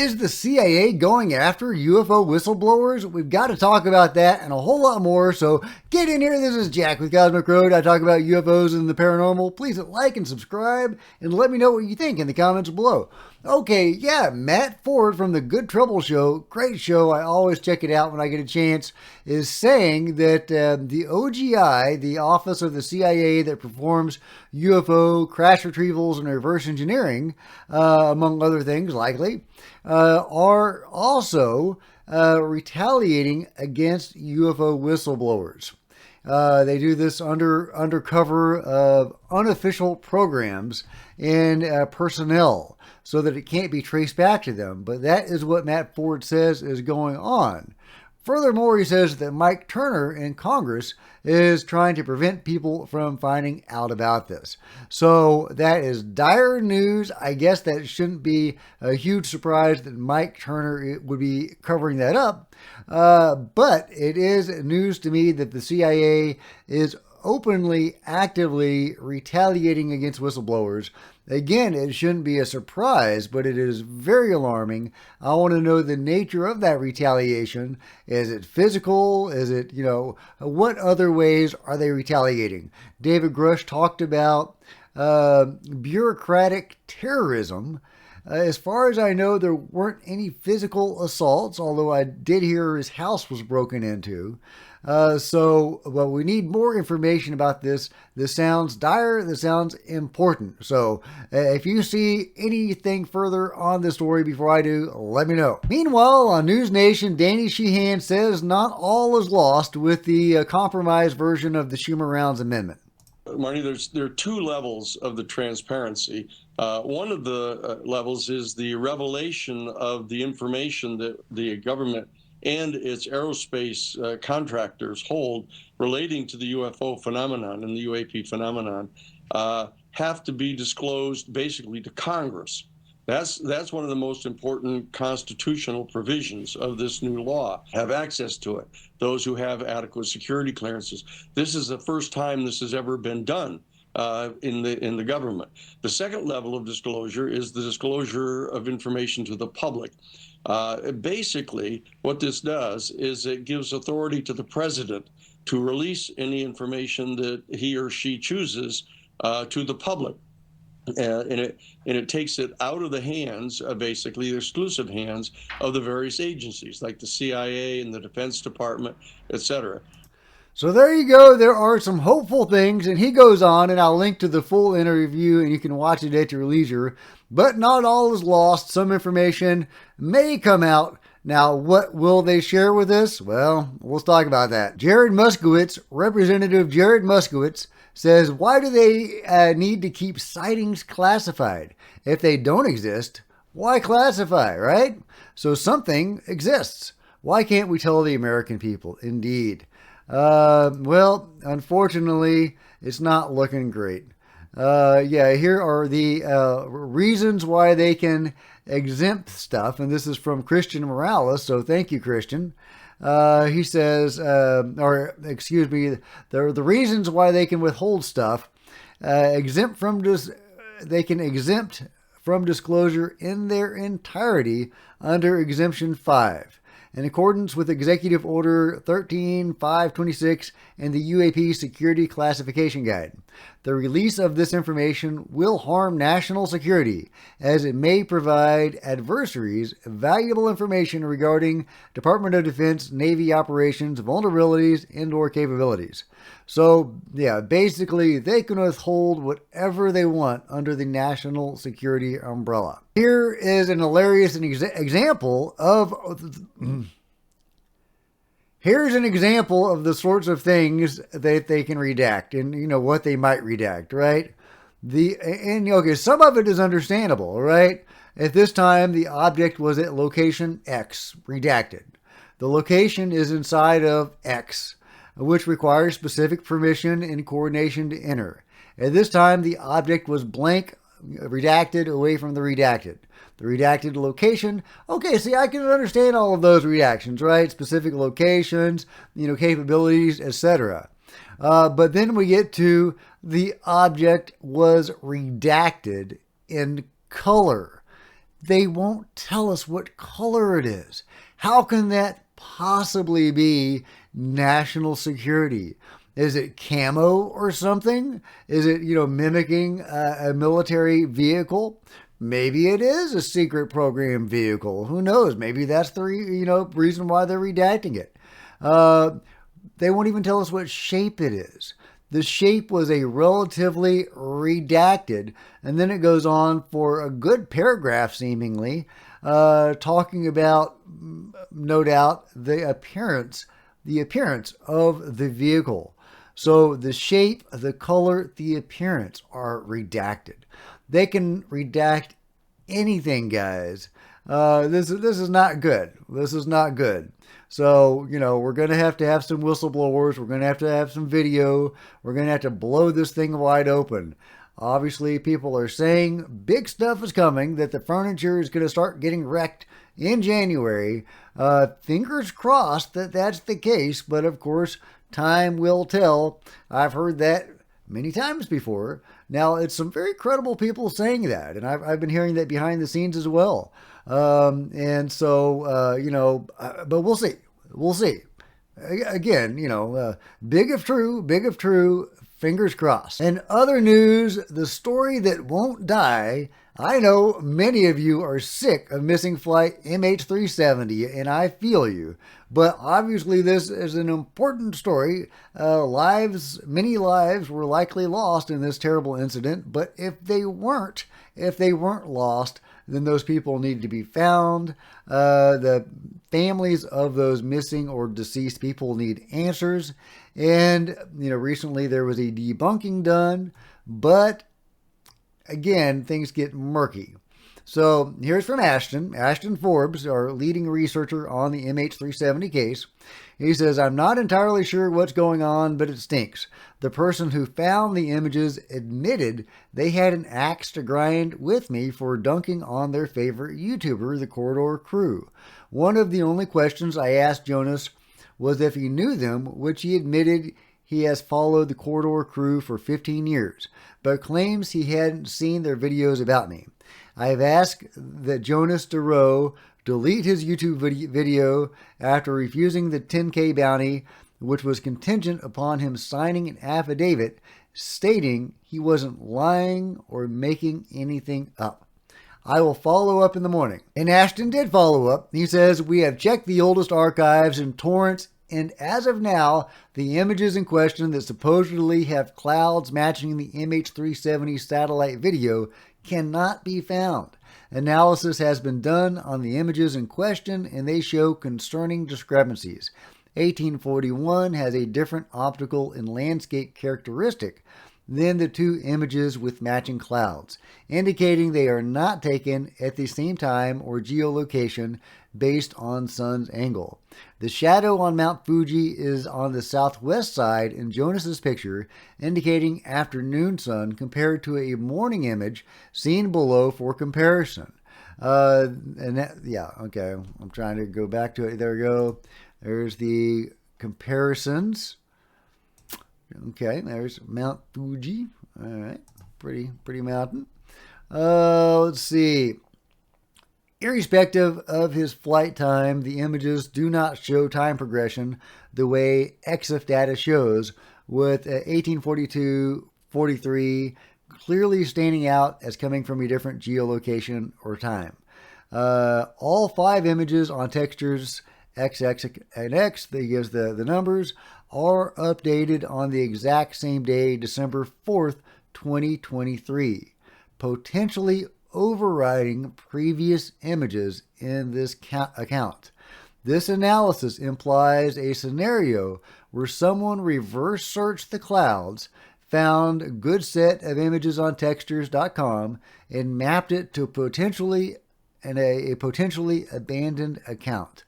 Is the CIA going after UFO whistleblowers? We've got to talk about that and a whole lot more. So get in here. This is Jack with Cosmic Road. I talk about UFOs and the paranormal. Please like and subscribe and let me know what you think in the comments below. Okay, yeah, Matt Ford from the Good Trouble Show, great show, I always check it out when I get a chance, is saying that the OGI, the Office of the CIA that performs UFO crash retrievals and reverse engineering, among other things likely, are also retaliating against UFO whistleblowers. They do this under cover of unofficial programs and personnel so that it can't be traced back to them. But that is what Matt Ford says is going on. Furthermore, he says that Mike Turner in Congress is trying to prevent people from finding out about this. So that is dire news. I guess that shouldn't be a huge surprise that Mike Turner would be covering that up. But it is news to me that the CIA is openly, actively retaliating against whistleblowers. Again, it shouldn't be a surprise, but it is very alarming. I want to know the nature of that retaliation. Is it physical? Is it, what other ways are they retaliating? David Grush talked about bureaucratic terrorism. As far as I know, there weren't any physical assaults, although I did hear his house was broken into. Well, we need more information about this. This sounds dire. This sounds important. So if you see anything further on this story before I do, let me know. Meanwhile, on News Nation, Danny Sheehan says not all is lost with the compromised version of the Schumer Rounds Amendment. Marty, there are two levels of the transparency. One of the levels is the revelation of the information that the government and its aerospace contractors hold relating to the UFO phenomenon and the UAP phenomenon have to be disclosed basically to Congress. That's one of the most important constitutional provisions of this new law. Have access to it. Those who have adequate security clearances. This is the first time this has ever been done in the government. The second level of disclosure is the disclosure of information to the public. Basically, what this does is it gives authority to the president to release any information that he or she chooses to the public. And it takes it out of the hands, basically the exclusive hands of the various agencies like the CIA and the Defense Department, etc. So there you go. There are some hopeful things, and he goes on, and I'll link to the full interview, and you can watch it at your leisure. But not all is lost. Some information may come out. Now, what will they share with us? Well, we'll talk about that. Jared Moskowitz, Representative Jared Moskowitz, says, why do they need to keep sightings classified? If they don't exist, why classify, right? So something exists. Why can't we tell the American people? Indeed. Well, unfortunately, it's not looking great. Here are the reasons why they can exempt stuff, and this is from Christian Morales, so thank you, Christian. He says, the reasons why they can withhold stuff, they can exempt from disclosure in their entirety under Exemption 5. In accordance with Executive Order 13-526 and the UAP Security Classification Guide, the release of this information will harm national security, as it may provide adversaries valuable information regarding Department of Defense, Navy operations, vulnerabilities, and/or capabilities. So, yeah, basically, they can withhold whatever they want under the national security umbrella. Here is an hilarious example of... Here's an example of the sorts of things that they can redact and, what they might redact, right? Some of it is understandable, right? At this time, the object was at location X, redacted. The location is inside of X, which requires specific permission and coordination to enter. At this time, the object was blank, redacted, away from the redacted. The redacted location, okay, see, I can understand all of those redactions, right? Specific locations, capabilities, etc. But then we get to the object was redacted in color. they won't tell us what color it is. How can that possibly be national security? Is it camo or something? Is it, mimicking a military vehicle? Maybe it is a secret program vehicle. Who knows? Maybe that's the reason why they're redacting it. They won't even tell us what shape it is. The shape was a relatively redacted, and then it goes on for a good paragraph, seemingly, talking about, no doubt, the appearance of the vehicle. So the shape, the color, the appearance are redacted. They can redact anything, guys. This is not good. This is not good. So, we're going to have some whistleblowers. We're going to have some video. We're going to have to blow this thing wide open. Obviously, people are saying big stuff is coming, that the furniture is going to start getting wrecked in January. Fingers crossed that that's the case, but of course, time will tell. I've heard that many times before. Now, it's some very credible people saying that, and I've been hearing that behind the scenes as well. And so, but we'll see. We'll see. Again, big if true, fingers crossed. In other news, the story that won't die. I know many of you are sick of missing flight MH370, and I feel you. But obviously, this is an important story. Many lives were likely lost in this terrible incident. But if they weren't lost, then those people need to be found. The families of those missing or deceased people need answers. And, recently there was a debunking done, but again, things get murky. So here's from Ashton Forbes, our leading researcher on the MH370 case. He says, I'm not entirely sure what's going on, but it stinks. The person who found the images admitted they had an axe to grind with me for dunking on their favorite YouTuber, the Corridor Crew. One of the only questions I asked Jonas was if he knew them, which he admitted he has followed the Corridor Crew for 15 years, but claims he hadn't seen their videos about me. I have asked that Jonas DeRoe delete his YouTube video after refusing the 10K bounty, which was contingent upon him signing an affidavit stating he wasn't lying or making anything up. I will follow up in the morning. And Ashton did follow up. He says, we have checked the oldest archives and torrents, and as of now, the images in question that supposedly have clouds matching the MH370 satellite video cannot be found. Analysis has been done on the images in question, and they show concerning discrepancies. 1841 has a different optical and landscape characteristic than the two images with matching clouds, indicating they are not taken at the same time or geolocation based on sun's angle. The shadow on Mount Fuji is on the southwest side in Jonas's picture, indicating afternoon sun compared to a morning image seen below for comparison. Okay. I'm trying to go back to it. There we go. There's the comparisons. Okay, there's Mount Fuji. All right, pretty mountain. Let's see. Irrespective of his flight time, the images do not show time progression the way EXIF data shows, with 1842-43 clearly standing out as coming from a different geolocation or time. All 5 images on textures X, X, and X, that gives the numbers, are updated on the exact same day, December 4th, 2023, potentially overriding previous images in this account. This analysis implies a scenario where someone reverse searched the clouds, found a good set of images on textures.com, and mapped it to a potentially abandoned account.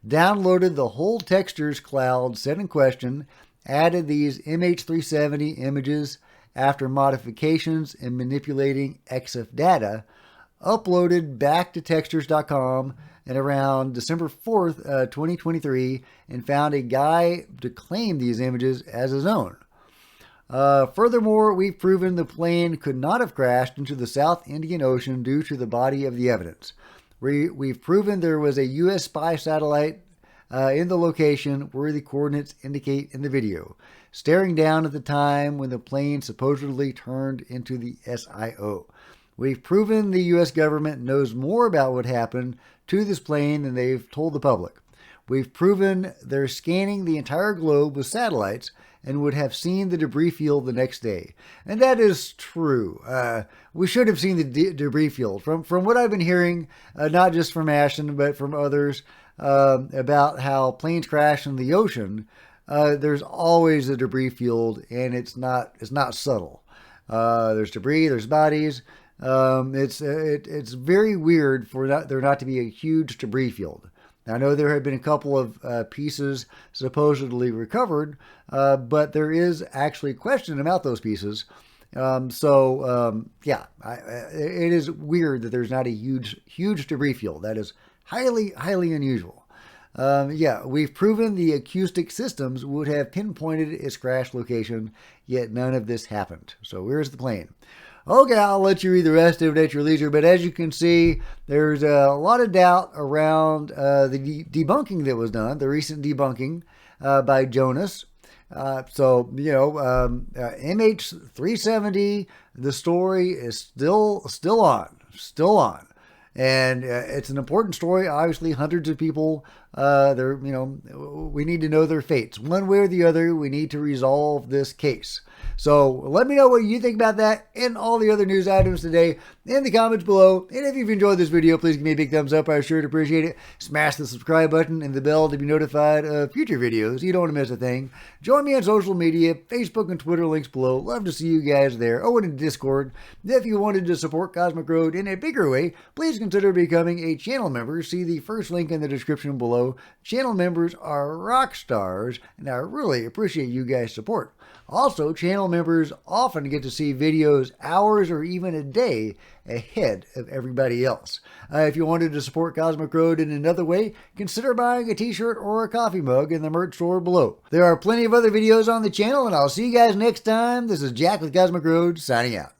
Downloaded the whole textures cloud set in question, added these MH370 images after modifications and manipulating EXIF data, uploaded back to textures.com and around December 4th, 2023, and found a guy to claim these images as his own. Furthermore, we've proven the plane could not have crashed into the South Indian Ocean due to the body of the evidence. We've proven there was a U.S. spy satellite in the location where the coordinates indicate in the video, staring down at the time when the plane supposedly turned into the SIO. We've proven the U.S. government knows more about what happened to this plane than they've told the public. We've proven they're scanning the entire globe with satellites and would have seen the debris field the next day. And that is true. We should have seen the debris field. From what I've been hearing, not just from Ashton, but from others, about how planes crash in the ocean, there's always a debris field, and it's not subtle. There's debris, there's bodies. It's very weird for there not to be a huge debris field. I know there have been a couple of pieces supposedly recovered, but there is actually a question about those pieces. It is weird that there's not a huge debris field. That is highly unusual. We've proven the acoustic systems would have pinpointed its crash location, yet none of this happened. So where's the plane? Okay, I'll let you read the rest of it at your leisure, but as you can see, there's a lot of doubt around the debunking that was done, the recent debunking by Jonas. MH370, the story is still on. And it's an important story. Obviously, hundreds of people, we need to know their fates. One way or the other, we need to resolve this case. So let me know what you think about that and all the other news items today in the comments below. And if you've enjoyed this video, please give me a big thumbs up. I sure would appreciate it. Smash the subscribe button and the bell to be notified of future videos. You don't want to miss a thing. Join me on social media, Facebook and Twitter, links below. Love to see you guys there. Oh, and in Discord. If you wanted to support Cosmic Road in a bigger way, please consider becoming a channel member. See the first link in the description below. Channel members are rock stars, and I really appreciate you guys' support. Also, channel members often get to see videos hours or even a day ahead of everybody else. If you wanted to support Cosmic Road in another way, consider buying a t-shirt or a coffee mug in the merch store below. There are plenty of other videos on the channel, and I'll see you guys next time. This is Jack with Cosmic Road, signing out.